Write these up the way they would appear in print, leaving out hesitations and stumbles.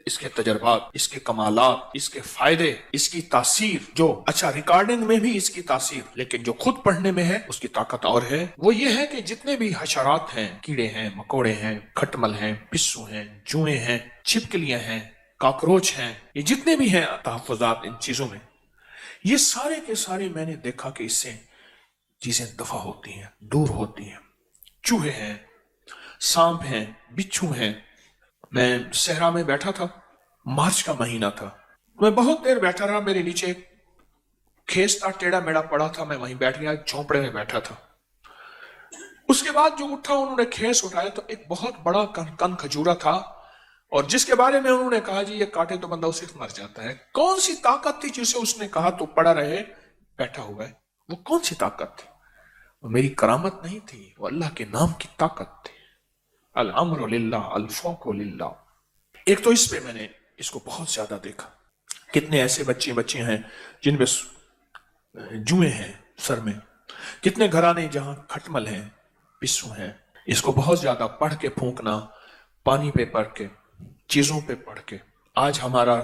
اس کے تجربات، اس کے کمالات، اس کے فائدے، اس کی تاثیر، جو اچھا ریکارڈنگ میں بھی اس کی تاثیر، لیکن جو خود پڑھنے میں ہے اس کی طاقت اور ہے، وہ یہ ہے کہ جتنے بھی حشرات ہیں، کیڑے ہیں، مکوڑے ہیں، کھٹمل ہیں، پسو ہیں، جوئیں ہیں، چھپکلیاں ہیں، کاکروچ ہیں، یہ جتنے بھی ہیں تحفظات ان چیزوں میں، یہ سارے کے سارے میں نے دیکھا کہ اس سے چیزیں دفع ہوتی ہیں، دور ہوتی ہیں۔ چوہے ہیں، سانپ ہیں، بچھو ہیں۔ میں صحرا میں بیٹھا تھا، مارچ کا مہینہ تھا، میں بہت دیر بیٹھا رہا، میرے نیچے ایک کھیس تھا، ٹیڑا میڑا پڑا تھا، میں وہیں بیٹھ گیا، جھونپڑے میں بیٹھا تھا۔ اس کے بعد جو اٹھا، انہوں نے کھیس اٹھایا تو ایک بہت بڑا کن کھجورا تھا، اور جس کے بارے میں انہوں نے کہا جی یہ کاٹے تو بندہ اسے مر جاتا ہے۔ کون سی طاقت تھی جسے اس نے کہا تو پڑا رہے بیٹھا ہوا ہے؟ وہ کون سی طاقت تھی؟ وہ میری کرامت نہیں تھی، وہ اللہ کے نام کی طاقت تھی۔ الامر للہ الفوق للہ۔ ایک تو اس پہ میں نے اس کو بہت زیادہ دیکھا، کتنے ایسے بچے ہیں جن میں جوئیں ہیں سر میں، کتنے گھرانے جہاں کھٹمل ہیں، پسو ہیں۔ اس کو بہت زیادہ پڑھ کے پھونکنا، پانی پہ پڑھ کے، چیزوں پہ پڑھ کے۔ آج ہمارا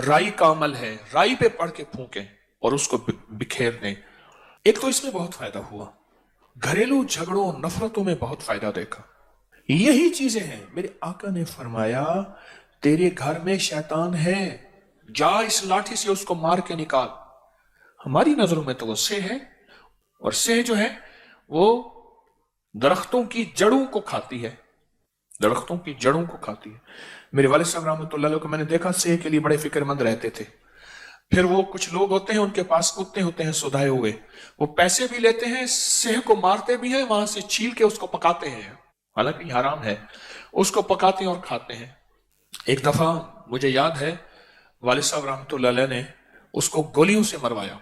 رائی کا عمل ہے، رائی پہ پڑھ کے پھونکیں اور اس کو بکھیر دیں۔ ایک تو اس میں بہت فائدہ ہوا، گھریلو جھگڑوں نفرتوں میں بہت فائدہ دیکھا۔ یہی چیزیں ہیں، میرے آقا نے فرمایا تیرے گھر میں شیطان ہے، جا اس لاٹھی سے اس کو مار کے نکال۔ ہماری نظروں میں تو وہ سہ ہے، اور سہ جو ہے وہ درختوں کی جڑوں کو کھاتی ہے، درختوں کی جڑوں کو کھاتی ہے۔ میرے والد صاحب رحمۃ اللہ علیہ کو میں نے دیکھا سہ کے لیے بڑے فکر مند رہتے تھے۔ پھر وہ کچھ لوگ ہوتے ہیں ان کے پاس کتے ہوتے ہیں سدھائے ہوئے، وہ پیسے بھی لیتے ہیں، سہ کو مارتے بھی ہیں، وہاں سے چھیل کے اس کو پکاتے ہیں، حالانکہ یہ حرام ہے، اس کو پکاتے ہیں اور کھاتے ہیں۔ ایک دفعہ مجھے یاد ہے والد صاحب رحمۃ اللہ علیہ نے اس کو گولیوں سے مروایا،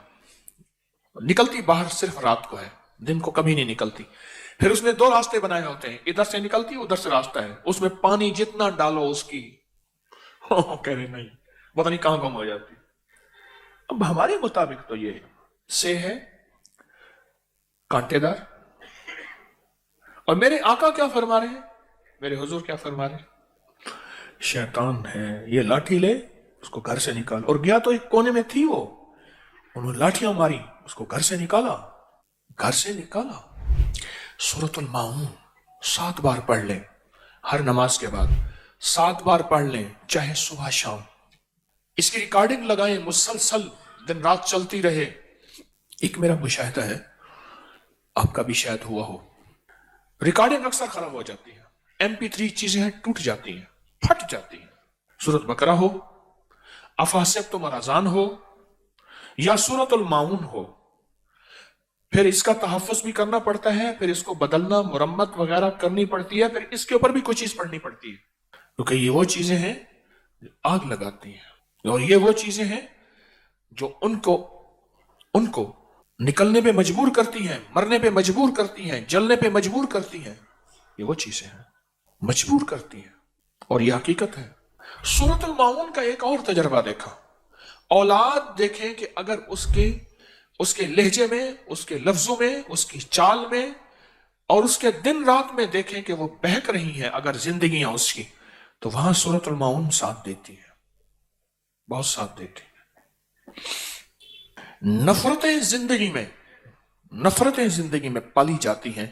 نکلتی باہر صرف رات کو ہے، دن کو کبھی نہیں نکلتی۔ پھر اس نے دو راستے بنائے ہوتے ہیں، ادھر سے نکلتی ادھر سے راستہ ہے، اس میں پانی جتنا ڈالو اس کی کہہ رہے نہیں پتہ نہیں کہاں گم ہو جاتی۔ اب ہمارے مطابق تو یہ سے ہے کانٹے دار، اور میرے آقا کیا فرما رہے ہیں، میرے حضور کیا فرما رہے ہیں؟ شیطان ہے، یہ لاٹھی لے اس کو گھر سے نکال۔ اور گیا تو ایک کونے میں تھی وہ، انہوں نے لاٹھیاں ماری، اس کو گھر سے نکالا، گھر سے نکالا۔ سورۃ الماعون 7 بار پڑھ لیں، ہر نماز کے بعد 7 بار پڑھ لیں، چاہے صبح شام۔ اس کی ریکارڈنگ لگائیں، مسلسل دن رات چلتی رہے۔ ایک میرا مشاہدہ ہے، آپ کا بھی شاید ہوا ہو، ریکارڈنگ اکثر خراب ہو جاتی ہے، MP3 چیزیں ہیں ٹوٹ جاتی ہیں، پھٹ جاتی ہیں۔ سورۃ بقرہ ہو، افحسبتم اذان ہو، یا سورۃ الماعون ہو، پھر اس کا تحفظ بھی کرنا پڑتا ہے، پھر اس کو بدلنا، مرمت وغیرہ کرنی پڑتی ہے، پھر اس کے اوپر بھی کوئی چیز پڑھنی پڑتی ہے، کیونکہ یہ وہ چیزیں ہیں جو آگ لگاتی ہیں، اور یہ وہ چیزیں ہیں جو ان کو نکلنے پہ مجبور کرتی ہیں، مرنے پہ مجبور کرتی ہیں، جلنے پہ مجبور کرتی ہیں۔ یہ وہ چیزیں ہیں مجبور کرتی ہیں، اور یہ حقیقت ہے۔ سورۃ الماعون کا ایک اور تجربہ دیکھا، اولاد دیکھیں کہ اگر اس کے لہجے میں، اس کے لفظوں میں، اس کی چال میں، اور اس کے دن رات میں دیکھیں کہ وہ بہک رہی ہیں اگر زندگیاں اس کی، تو وہاں سورۃ الماعون ساتھ دیتی ہے، بہت ساتھ دیتی ہے۔ نفرتیں زندگی میں پالی جاتی ہیں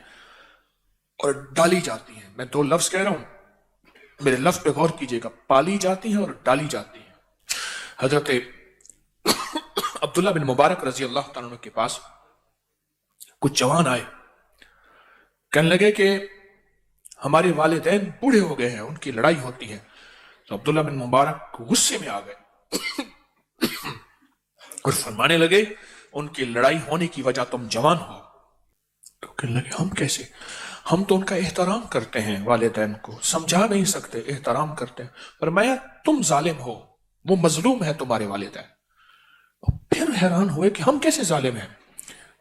اور ڈالی جاتی ہیں۔ میں 2 لفظ کہہ رہا ہوں، میرے لفظ پہ غور کیجئے گا، پالی جاتی ہیں اور ڈالی جاتی ہیں۔ حضرت عبداللہ بن مبارک رضی اللہ تعالیٰ عنہ کے پاس کچھ جوان آئے، کہنے لگے کہ ہمارے والدین بوڑھے ہو گئے ہیں، ان کی لڑائی ہوتی ہے۔ تو عبداللہ بن مبارک غصے میں آ گئے اور فرمانے لگے ان کی لڑائی ہونے کی وجہ تم جوان ہو۔ تو کہنے لگے ہم کیسے، ہم تو ان کا احترام کرتے ہیں، والدین کو سمجھا نہیں سکتے، احترام کرتے ہیں۔ فرمایا تم ظالم ہو، وہ مظلوم ہے تمہارے والدین۔ پھر حیران ہوئے کہ ہم کیسے ظالم ہیں؟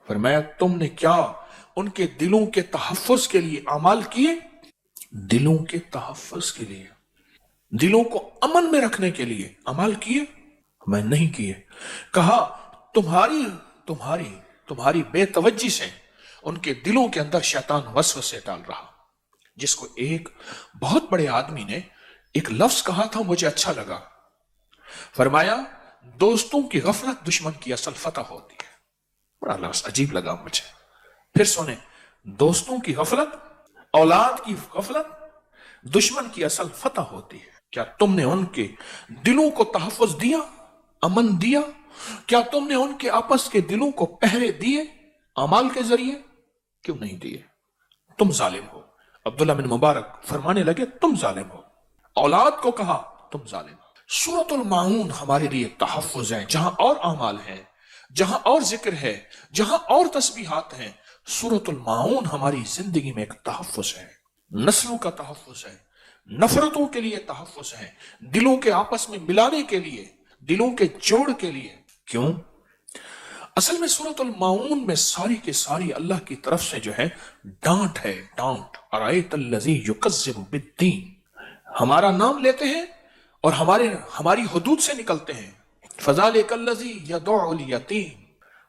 فرمایا تم نے کیا ان کے دلوں کے تحفظ کے لیے اعمال کیے؟ دلوں کے تحفظ کے لیے، دلوں کو امن میں رکھنے کے لیے اعمال کیے؟ میں نہیں کیے۔ کہا تمہاری بے توجہی سے ان کے دلوں کے اندر شیطان وسوسے ڈال رہا، جس کو ایک بہت بڑے آدمی نے ایک لفظ کہا تھا مجھے اچھا لگا، فرمایا دوستوں کی غفلت دشمن کی اصل فتح ہوتی ہے. بڑا لفظ عجیب لگا مجھے. پھر سنیں، دوستوں کی غفلت، اولاد کی غفلت دشمن کی اصل فتح ہوتی ہے. کیا تم نے ان کے دلوں کو تحفظ دیا، امن دیا؟ کیا تم نے ان کے آپس کے دلوں کو پہرے دیے اعمال کے ذریعے؟ کیوں نہیں دیے؟ تم ظالم ہو. عبداللہ بن مبارک فرمانے لگے تم ظالم ہو. اولاد کو کہا تم ظالم ہو. سورۃ الماعون ہمارے لیے تحفظ ہے. جہاں اور اعمال ہیں، جہاں اور ذکر ہے، جہاں اور تسبیحات ہیں، سورۃ الماعون ہماری زندگی میں ایک تحفظ ہے. نسلوں کا تحفظ ہے، نفرتوں کے لیے تحفظ ہے، دلوں کے آپس میں ملانے کے لیے، دلوں کے جوڑ کے لیے. کیوں؟ اصل میں سورۃ الماعون میں ساری کی ساری اللہ کی طرف سے جو ہے ڈانٹ ہے، ڈانٹ. ارایت الذی یکذب بالدین. ہمارا نام لیتے ہیں اور ہماری حدود سے نکلتے ہیں. فذالک الذی یدع الیتیم،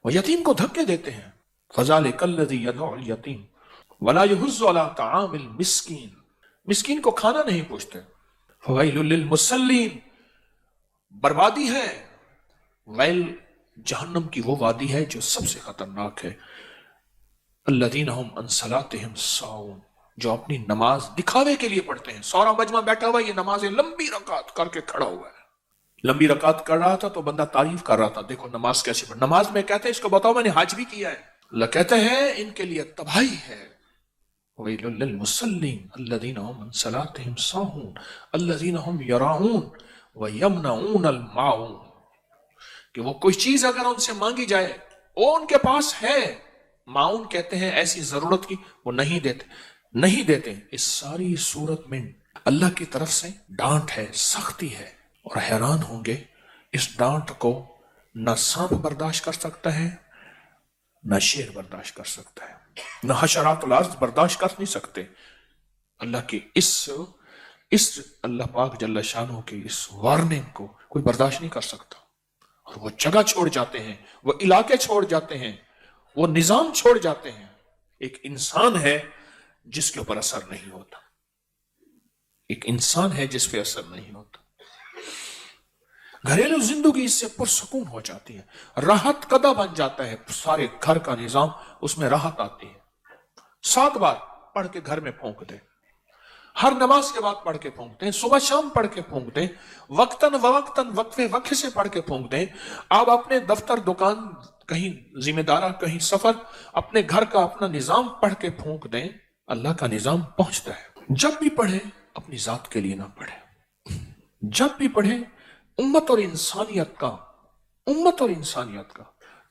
وہ یتیم کو دھکے دیتے ہیں. فذالک الذی یدع الیتیم ولا یحض علی طعام المسکین، مسکین کو کھانا نہیں پوچھتے. فویل للمصلین، بربادی ہے، ویل جہنم کی وہ وادی ہے جو سب سے خطرناک ہے. الذین هم عن صلاتهم ساہون، جو اپنی نماز دکھاوے کے لیے پڑھتے ہیں. سورا مجمع بیٹھا ہوا، یہ نمازیں لمبی رکعت کر کے کھڑا ہوا ہے. لمبی رکعت کر رہا تھا تو بندہ تعریف کر رہا تھا، دیکھو نماز کیسے پڑھ. نماز میں کہتے ہیں اس کو بتاؤ میں نے حج بھی کیا ہے. اللہ کہتے ہیں ان کے لیے تباہی ہے. ویل للمصلین الذین هم عن صلاتهم ساہون الذین هم یراؤون ویمنعون الماعون، کہ وہ کوئی چیز اگر ان سے مانگی جائے وہ ان کے پاس ہے، معاون کہتے ہیں ایسی ضرورت کی، وہ نہیں دیتے. اس ساری صورت میں اللہ کی طرف سے ڈانٹ ہے، سختی ہے. اور حیران ہوں گے اس ڈانٹ کو نہ سانپ برداشت کر سکتا ہے، نہ شیر برداشت کر سکتا ہے، نہ حشرات الارض برداشت کر نہیں سکتے. اللہ کی اس اللہ پاک جل شانہ کی اس وارننگ کو کوئی برداشت نہیں کر سکتا. اور وہ جگہ چھوڑ جاتے ہیں، وہ علاقے چھوڑ جاتے ہیں، وہ نظام چھوڑ جاتے ہیں. ایک انسان ہے جس کے اوپر اثر نہیں ہوتا، ایک انسان ہے جس پہ اثر نہیں ہوتا. گھریلو زندگی اس سے پرسکون ہو جاتی ہے، راحت قدہ بن جاتا ہے. سارے گھر کا نظام اس میں راحت آتی ہے. 7 بار پڑھ کے گھر میں پھونک دیں، ہر نماز کے بعد پڑھ کے پھونک دیں، صبح شام پڑھ کے پھونک دیں، وقتاً فوقتاً وقفے وقفے سے پڑھ کے پھونک دیں. آپ اپنے دفتر، دکان، کہیں ذمہ دارہ، کہیں سفر، اپنے گھر کا اپنا نظام پڑھ کے پھونک دیں، اللہ کا نظام پہنچتا ہے. جب بھی پڑھیں اپنی ذات کے لیے نہ پڑھیں، جب بھی پڑھیں امت اور انسانیت کا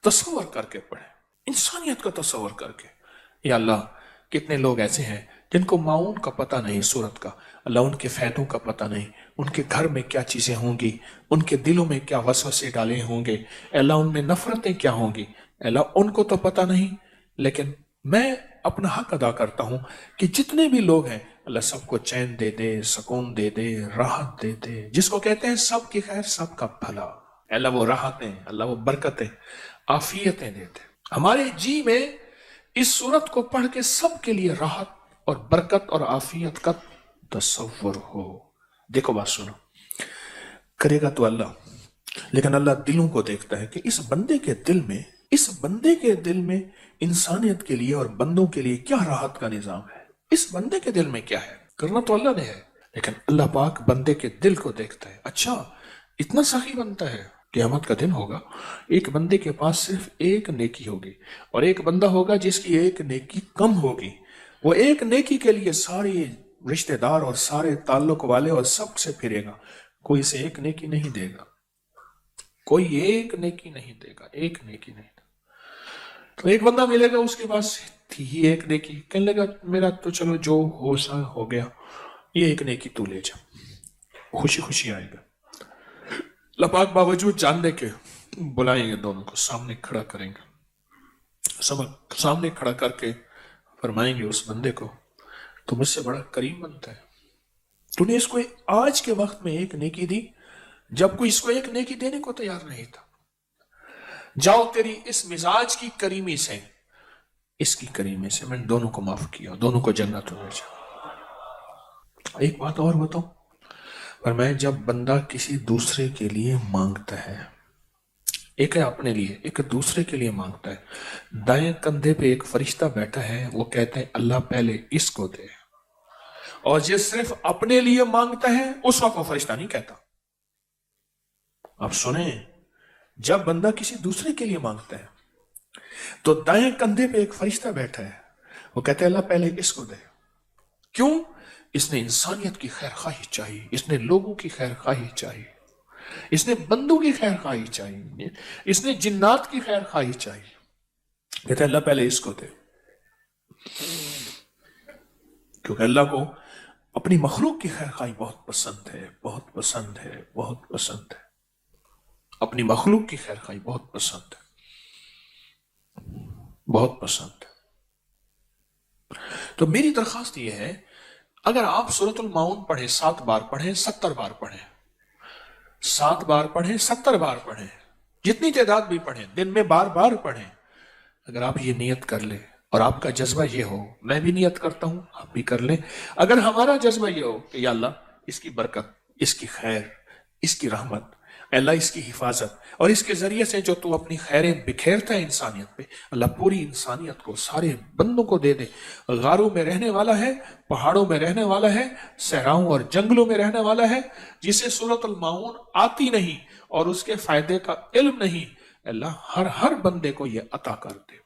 تصور کر کے پڑھیں، انسانیت کا تصور کر کے. یا اللہ کتنے لوگ ایسے ہیں جن کو معاون کا پتہ نہیں، صورت کا، اللہ ان کے فائدوں کا پتہ نہیں، ان کے گھر میں کیا چیزیں ہوں گی، ان کے دلوں میں کیا وسوسے ڈالے ہوں گے، اللہ ان میں نفرتیں کیا ہوں گی، اللہ ان کو تو پتہ نہیں. لیکن میں اپنا حق ادا کرتا ہوں کہ جتنے بھی لوگ ہیں اللہ سب کو چین دے دے، سکون دے دے، راحت دے دے، جس کو کہتے ہیں سب کی خیر، سب کا بھلا. اللہ وہ راحتیں، اللہ وہ برکتیں، عافیتیں دیتے. ہمارے جی میں اس صورت کو پڑھ کے سب کے لیے راحت اور برکت اور عافیت کا تصور ہو. دیکھو بات سنو، کرے گا تو اللہ، لیکن اللہ دلوں کو دیکھتا ہے کہ اس بندے کے دل میں انسانیت کے لیے اور بندوں کے لیے کیا راحت کا نظام ہے. اس بندے کے دل میں کیا ہے، کرنا تو اللہ نے ہے، لیکن اللہ پاک بندے کے دل کو دیکھتا ہے. اچھا اتنا سخی بنتا ہے، قیامت کا دن ہوگا، ایک بندے کے پاس صرف ایک نیکی ہوگی اور ایک بندہ ہوگا جس کی ایک نیکی کم ہوگی. وہ ایک نیکی کے لیے سارے رشتہ دار اور سارے تعلق والے اور سب سے پھرے گا، کوئی سے ایک نیکی نہیں دے گا، کوئی ایک نیکی نہیں دے گا، ایک نیکی نہیں. تو ایک بندہ ملے گا اس کے پاس تھی ہی ایک نیکی، کہنے لگا میرا تو چلو جو ہو سا ہو گیا، یہ ایک نیکی تو لے جا، خوشی خوشی آئے گا. لپاک باوجود جاننے کے بلائیں گے، دونوں کو سامنے کھڑا کریں گے، سامنے کھڑا کر کے فرمائیں گے اس بندے کو تو مجھ سے بڑا کریم بنتا ہے، تو نے اس کو آج کے وقت میں ایک نیکی دی جب کوئی اس کو ایک نیکی دینے کو تیار نہیں تھا. جاؤ تیری اس مزاج کی کریمی سے، اس کی کریمی سے میں نے دونوں کو معاف کیا، دونوں کو جنت میں بھیجا. ایک بات اور بتاؤں، فرمایا جب بندہ کسی دوسرے کے لیے مانگتا ہے، ایک ہے اپنے لیے، ایک دوسرے کے لیے مانگتا ہے، دائیں کندھے پہ ایک فرشتہ بیٹھا ہے، وہ کہتا ہے اللہ پہلے اس کو دے، اور یہ صرف اپنے لیے مانگتا ہے اس وقت وہ فرشتہ نہیں کہتا۔ آپ سنیں، جب بندہ کسی دوسرے کے لیے مانگتا ہے تو دائیں کندھے پہ ایک فرشتہ بیٹھا ہے، وہ کہتا ہے اللہ پہلے اس کو دے۔ کیوں؟ اس نے انسانیت کی خیر خواہی چاہیے، اس نے لوگوں کی خیر خواہی چاہیے، اس نے بندوں کی خیر خواہی چاہیے، اس نے جنات کی خیر خواہی چاہیے، کہتا ہے اللہ پہلے اس کو دے۔ کیونکہ اللہ کو اپنی مخلوق کی خیر خواہی بہت پسند ہے، بہت پسند ہے، بہت پسند ہے، اپنی مخلوق کی خیر خواہی بہت پسند ہے، بہت پسند ہے۔ تو میری درخواست یہ ہے، اگر آپ سورۃ المعون پڑھیں، 7 بار پڑھیں، 70 بار پڑھیں، 7 بار پڑھیں، 70 بار پڑھیں، جتنی تعداد بھی پڑھیں، دن میں بار بار پڑھیں، اگر آپ یہ نیت کر لیں اور آپ کا جذبہ یہ ہو، میں بھی نیت کرتا ہوں، آپ بھی کر لیں، اگر ہمارا جذبہ یہ ہو کہ یا اللہ اس کی برکت، اس کی خیر، اس کی رحمت، اللہ اس کی حفاظت، اور اس کے ذریعے سے جو تو اپنی خیریں بکھیرتا ہے انسانیت پہ، اللہ پوری انسانیت کو، سارے بندوں کو دے دے۔ غاروں میں رہنے والا ہے، پہاڑوں میں رہنے والا ہے، صحراؤں اور جنگلوں میں رہنے والا ہے، جسے سورۃ المعون آتی نہیں اور اس کے فائدے کا علم نہیں، اللہ ہر بندے کو یہ عطا کر دے۔